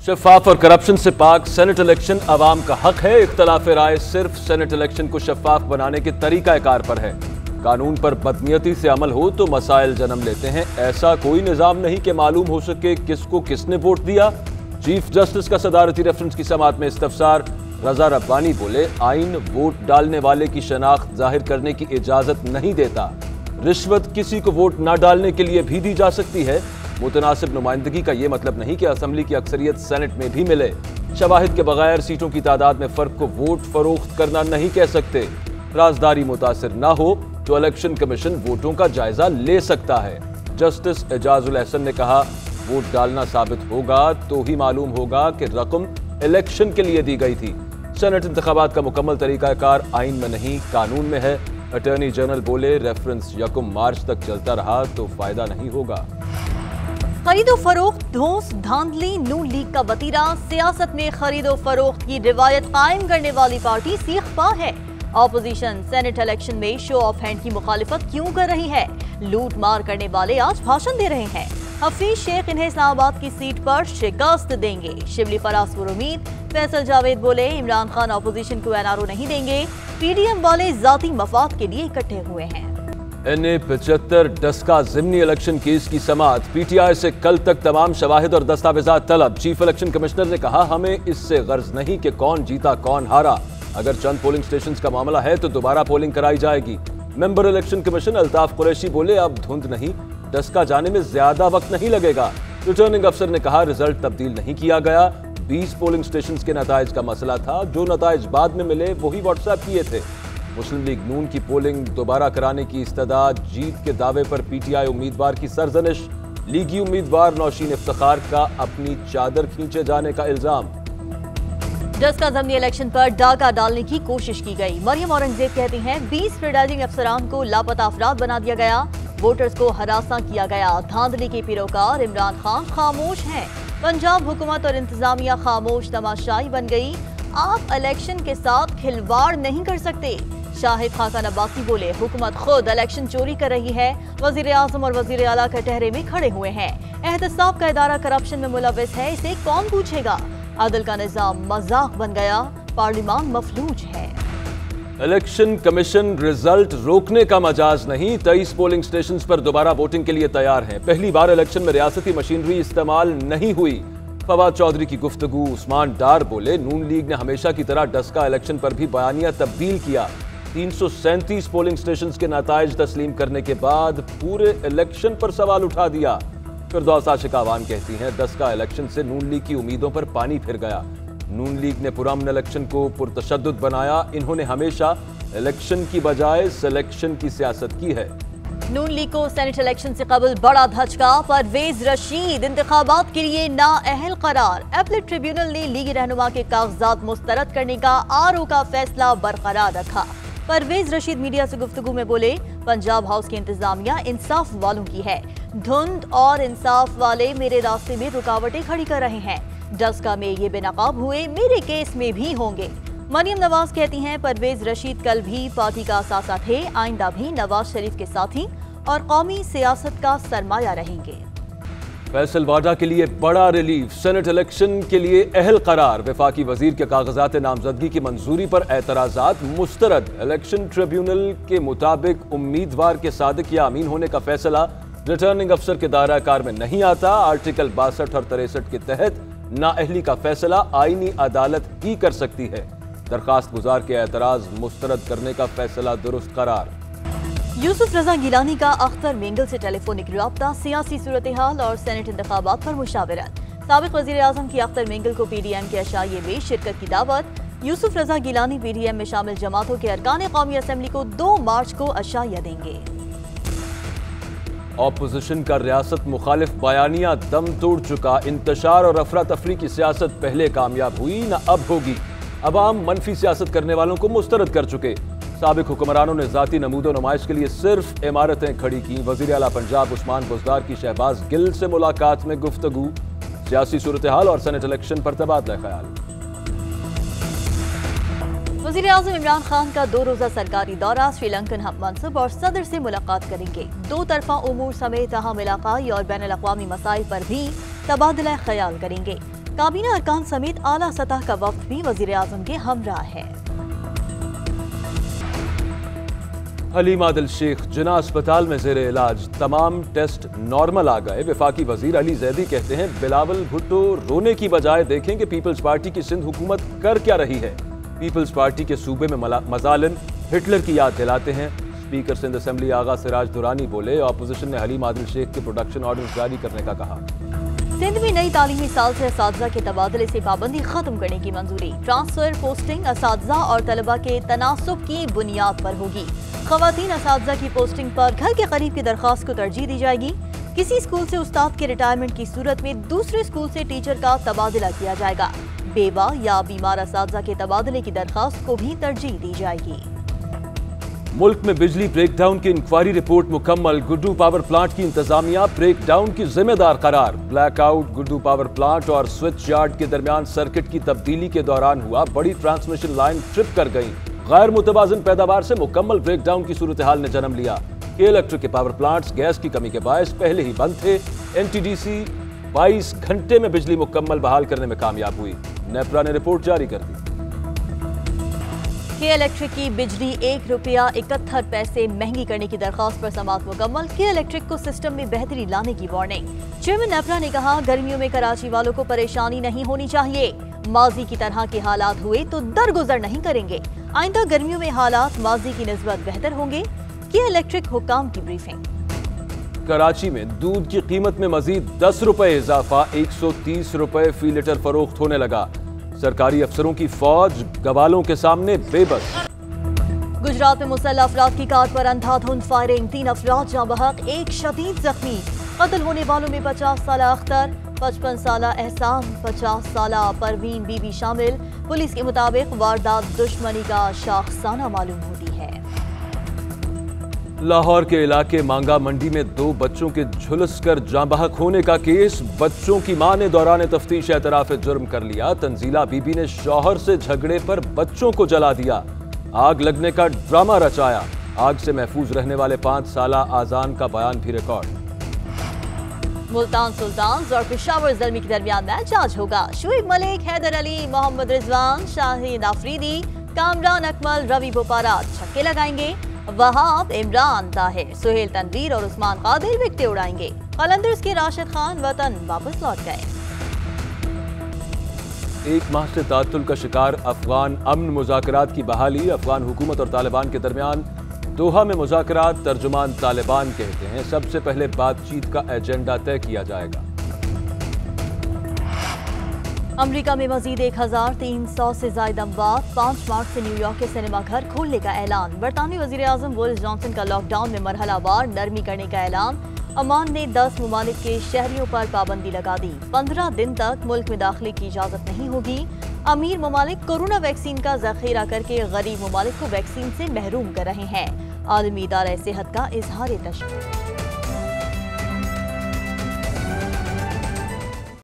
शफाफ और करप्शन से पाक सेनेट इलेक्शन अवाम का हक है। इख्तलाफ राय सिर्फ सेनेट इलेक्शन को शफाफ बनाने के तरीकाकार पर है। कानून पर बदनीयती से अमल हो तो मसाइल जन्म लेते हैं। ऐसा कोई निजाम नहीं कि मालूम हो सके किसको किसने वोट दिया। चीफ जस्टिस का सदारती रेफरेंस की समाअत में इस्तफसार। रजा रब्बानी बोले, आइन वोट डालने वाले की शनाख्त जाहिर करने की इजाजत नहीं देता। रिश्वत किसी को वोट न डालने के लिए भी दी जा सकती है। मुतनासिब नुमाइंदगी का यह मतलब नहीं कि असेंबली की अक्सरियत सेनेट में भी मिले। शवाहिद के बगैर सीटों की तादाद में फर्क को वोट फरोख्त करना नहीं कह सकते। राजदारी मुतासिर न हो तो इलेक्शन कमीशन वोटों का जायजा ले सकता है। जस्टिस एजाजुल एहसन ने कहा, वोट डालना साबित होगा तो ही मालूम होगा कि रकम इलेक्शन के लिए दी गई थी। सेनेट इंतखाबात का मुकम्मल तरीकाकार आइन में नहीं कानून में है। अटॉर्नी जनरल बोले, रेफरेंस 1 मार्च तक चलता रहा तो फायदा नहीं होगा। खरीदो फरोख्त धौंस धांधली नून लीग का वतीरा। सियासत में खरीदो फरोख्त की रिवायत कायम करने वाली पार्टी सीख पा है। ऑपोजिशन सेनेट इलेक्शन में शो ऑफ हैंड की मुखालिफत क्यों कर रही है? लूट मार करने वाले आज भाषण दे रहे हैं। हफीज शेख इन्हें इस्लामाबाद की सीट पर शिकस्त देंगे। शिबली फराज पर उम्मीद। फैसल जावेद बोले, इमरान खान ऑपोजिशन को एनआरओ नहीं देंगे। पीडीएम वाले जाती मफाद के लिए इकट्ठे हुए हैं। NA-75 डस्का ज़िमनी इलेक्शन केस की समाअत। पीटीआई से कल तक तमाम शवाहिद और दस्तावेजात तलब। चीफ इलेक्शन कमिश्नर ने कहा, हमें इससे गर्ज नहीं कि कौन जीता कौन हारा। अगर चंद पोलिंग स्टेशन का मामला है तो दोबारा पोलिंग कराई जाएगी। Member election commission Altaf Qureshi बोले, अब धुंध नहीं, डस्का जाने में ज्यादा वक्त नहीं लगेगा। रिटर्निंग अफसर ने कहा, रिजल्ट तब्दील नहीं किया गया। 20 पोलिंग स्टेशन के नताइज का मसला था। जो नताइज बाद में मिले वही व्हाट्सएप किए थे। मुस्लिम लीग नून की पोलिंग दोबारा कराने की इस्तदा। जीत के दावे पर पीटीआई उम्मीदवार की सरजनिश। लीगी उम्मीदवार नौशीन इफ्तिखार का अपनी चादर खींचे जाने का इल्जाम। डस्का ज़िमनी इलेक्शन पर डाका डालने की कोशिश की गई। मरियम औरंगजेब कहती हैं, 20 प्रिजाइडिंग अफसरान को लापता अफराद बना दिया गया। वोटर्स को हरासा किया गया। धांधली के पैरोकार इमरान खान खामोश हैं। पंजाब हुकूमत और इंतजामिया खामोश तमाशाई बन गई। आप इलेक्शन के साथ खिलवाड़ नहीं कर सकते। शाहिद खाका अब्बासी बोले, हुकूमत खुद इलेक्शन चोरी कर रही है। वजीर आजम और वजीर आला कटहरे में खड़े हुए हैं। एहतसाब का इदारा करप्शन में मुलविस है, इसे कौन पूछेगा? अदल का निजाम मजाक बन गया। पार्लिमान मफलूज है। इलेक्शन कमीशन रिजल्ट रोकने का मजाज नहीं। 23 पोलिंग स्टेशन पर दोबारा वोटिंग के लिए तैयार हैं। पहली बार इलेक्शन में रियासती मशीनरी इस्तेमाल नहीं हुई। फवाद चौधरी की गुफ्तगू। उस्मान डार बोले, नून लीग ने हमेशा की तरह डस्का इलेक्शन पर भी बयानिया तब्दील किया। 337 पोलिंग स्टेशन के नताइज तस्लीम करने के बाद पूरे इलेक्शन पर सवाल उठा दिया। फिरदौस आशिका अवान कहती हैं, डस्का इलेक्शन से नून लीग की उम्मीदों पर पानी फिर गया। नून लीग ने पुरअमन इलेक्शन को पुरतशद्दुद बनाया। इन्होंने हमेशा इलेक्शन की बजाय सिलेक्शन की सियासत की है। नून लीग को सेनेट इलेक्शन से कबल बड़ा धचका। परवेज रशीद इंतखाबात के लिए नाअहल करार। एपलेट ट्रिब्यूनल ने लीगी रहनुमा के कागजात मुस्तरद करने का आरओ का फैसला बरकरार रखा। परवेज रशीद मीडिया से गुफ्तगू में बोले, पंजाब हाउस की इंतजामिया इंसाफ वालों की है। धुंध और इंसाफ वाले मेरे रास्ते में रुकावटें खड़ी कर रहे हैं। डस्का में ये बेनकाब हुए, मेरे केस में भी होंगे। मरियम नवाज कहती हैं, परवेज रशीद कल भी पार्टी का असासा थे, आइंदा भी नवाज शरीफ के साथी और कौमी सियासत का सरमाया रहेंगे। फैसल वाडा के लिए बड़ा रिलीफ। सेनेट इलेक्शन के लिए अहल करार। वफाकी वजीर के कागजात नामजदगी की मंजूरी पर एतराजात मुस्तरद। इलेक्शन ट्रिब्यूनल के मुताबिक उम्मीदवार के सादिक या अमीन होने का फैसला रिटर्निंग अफसर के दायरा कार में नहीं आता। आर्टिकल 62 और 63 के तहत नाअहली का फैसला आईनी अदालत ही कर सकती है। दरखास्त गुजार के एतराज मुस्तरद करने का फैसला दुरुस्त करार। यूसुफ रजा गिलानी का अख्तर मेंगल से टेलीफोनिक राब्ता। सियासी सूरत हाल और सेनेट इंतखाबात पर मुशावरत। साबिक वजीर आजम की अख्तर मेंगल को पीडीएम के अशाइये में शिरकत की दावत। यूसुफ रजा गिलानी पीडीएम में शामिल जमातों के अरकान कौमी असम्बली को 2 मार्च को अशाइया देंगे। ऑपोजिशन का रियासत मुखालिफ बयानिया दम तोड़ चुका। इंतशार और अफरा तफरी की सियासत पहले कामयाब हुई, न अब होगी। अवाम मनफी सियासत करने वालों को मुस्तरद कर चुके। साबिक हुक्मरानों ने जाती नमूदो नुमाइश के लिए सिर्फ इमारतें खड़ी की। वजीर आला पंजाब उस्मान बुज़दार की शहबाज गिल से मुलाकात में गुफ्तगू। सियासी सूरत हाल और सेनेट इलेक्शन पर तबादला ख्याल। वज़ीर आज़म इमरान खान का 2 रोज़ा सरकारी दौरा। श्रीलंकन हम मनसब और सदर से मुलाकात करेंगे। 2 तरफा उमूर समेत अहम इलाकाई और बैनुल अक़वामी मसाइल पर भी तबादला ख्याल करेंगे। काबीना अरकान समेत आला सतह का वफ्द भी वजीर आजम के हमरा है। हलीम आदिल शेख जिना अस्पताल में जेर इलाज, तमाम टेस्ट नॉर्मल आ गए। वफाकी वजीर अली जैदी कहते हैं बिलावल भुट्टो रोने की बजाय देखें कि पीपल्स पार्टी की सिंध हुकूमत कर क्या रही है। पीपल्स पार्टी के सूबे में मजालिम हिटलर की याद दिलाते हैं। स्पीकर सिंध असेंबली आगा सिराज दुरानी बोले, ऑपोजिशन ने हलीम आदिल शेख के प्रोडक्शन ऑर्डर जारी करने का कहा। सिंध में नई तालीमी साल से असातिज़ा के तबादले से पाबंदी खत्म करने की मंजूरी। ट्रांसफर पोस्टिंग असातिज़ा और तलबा के तनासुब की बुनियाद पर होगी। खवातीन असातिज़ा की पोस्टिंग पर घर के करीब की दरख्वास्त को तरजीह दी जाएगी। किसी स्कूल से उस्ताद के रिटायरमेंट की सूरत में दूसरे स्कूल से टीचर का तबादला किया जाएगा। बेवा या बीमार असातिज़ा के तबादले की दरख्वास्त को भी तरजीह दी जाएगी। मुल्क में बिजली ब्रेकडाउन की इंक्वायरी रिपोर्ट मुकम्मल। गुड्डू पावर प्लांट की इंतजामिया ब्रेकडाउन की जिम्मेदार करार। ब्लैकआउट गुड्डू पावर प्लांट और स्विच यार्ड के दरमियान सर्किट की तब्दीली के दौरान हुआ। बड़ी ट्रांसमिशन लाइन ट्रिप कर गई। गैर मुतवाज़िन पैदावार से मुकम्मल ब्रेकडाउन की सूरत हाल ने जन्म लिया। के इलेक्ट्रिक के पावर प्लांट्स गैस की कमी के बायस पहले ही बंद थे। NTDC 22 घंटे में बिजली मुकम्मल बहाल करने में कामयाब हुई। नेपरा ने रिपोर्ट जारी कर दी। के इलेक्ट्रिक की बिजली ₹1.71 महंगी करने की दरखास्त पर समाअत मुकम्मल। के इलेक्ट्रिक को सिस्टम में बेहतरी लाने की वार्निंग। चेयरमैन नेपरा ने कहा, गर्मियों में कराची वालों को परेशानी नहीं होनी चाहिए। माजी की तरह के हालात हुए तो दरगुजर नहीं करेंगे। आइंदा गर्मियों में हालात माजी की निस्बत बेहतर होंगे। के इलेक्ट्रिक हुक्काम की ब्रीफिंग। कराची में दूध की कीमत में मजीद ₹10 इजाफा, ₹130 फी लीटर फरोख्त होने लगा। सरकारी अफसरों की फौज गवालों के सामने बेबस। गुजरात में मुसल्लह अफराद की कार पर अंधाधुंध फायरिंग, 3 अफराद जाँ बहक, 1 शदीद जख्मी। कत्ल होने वालों में 50 साल अख्तर, 55 साल एहसान, 50 साल परवीन बीबी शामिल। पुलिस के मुताबिक वारदात दुश्मनी का शाखसाना मालूम होती है। लाहौर के इलाके मांगा मंडी में 2 बच्चों के झुलस कर जाँ बहक होने का केस। बच्चों की मां ने दौरान तफ्तीश एतराफ जुर्म कर लिया। तंजीला बीबी ने शौहर से झगड़े पर बच्चों को जला दिया। आग लगने का ड्रामा रचाया। आग से महफूज रहने वाले 5 साल आजान का बयान भी रिकॉर्ड। मुल्तान सुल्तान्स और पेशावर ज़ल्मी के दरमियान मैच आज होगा। शुएब मलिक, हैदर अली, मोहम्मद रिजवान, शाहीन आफरीदी, कामरान अकमल, रवि बोपारा छक्के लगाएंगे। वहाब, इमरान ताहिर, सुहेल तनवीर और उस्मान कादिर विकेटें उड़ाएंगे। कलंदर्स के राशिद खान वतन वापस लौट गए। 1 माह से तातुल का शिकार अफगान अमन मुज़ाकरात की बहाली। अफगान हुकूमत और तालिबान के दरमियान दोहा में मुज़ाकरात। तर्जुमान तालिबान कहते हैं सबसे पहले बातचीत का एजेंडा तय किया जाएगा। अमेरिका में मजीद 1300 से ज्यादा अमवात। 5 मार्च से न्यूयॉर्क के सिनेमा घर खोलने का ऐलान। बरतानवी वजीर आजम बोरिस जॉनसन का लॉकडाउन में मरहलावार नरमी करने का ऐलान। अमान ने 10 ममालिक के शहरियों पर पाबंदी लगा दी। 15 दिन तक मुल्क में दाखिले की इजाजत नहीं होगी। अमीर ममालिक कोरोना वैक्सीन का जखीरा करके गरीब ममालिक को वैक्सीन से महरूम कर रहे हैं। आलमी इदारा सेहत का इजहार तशवीश।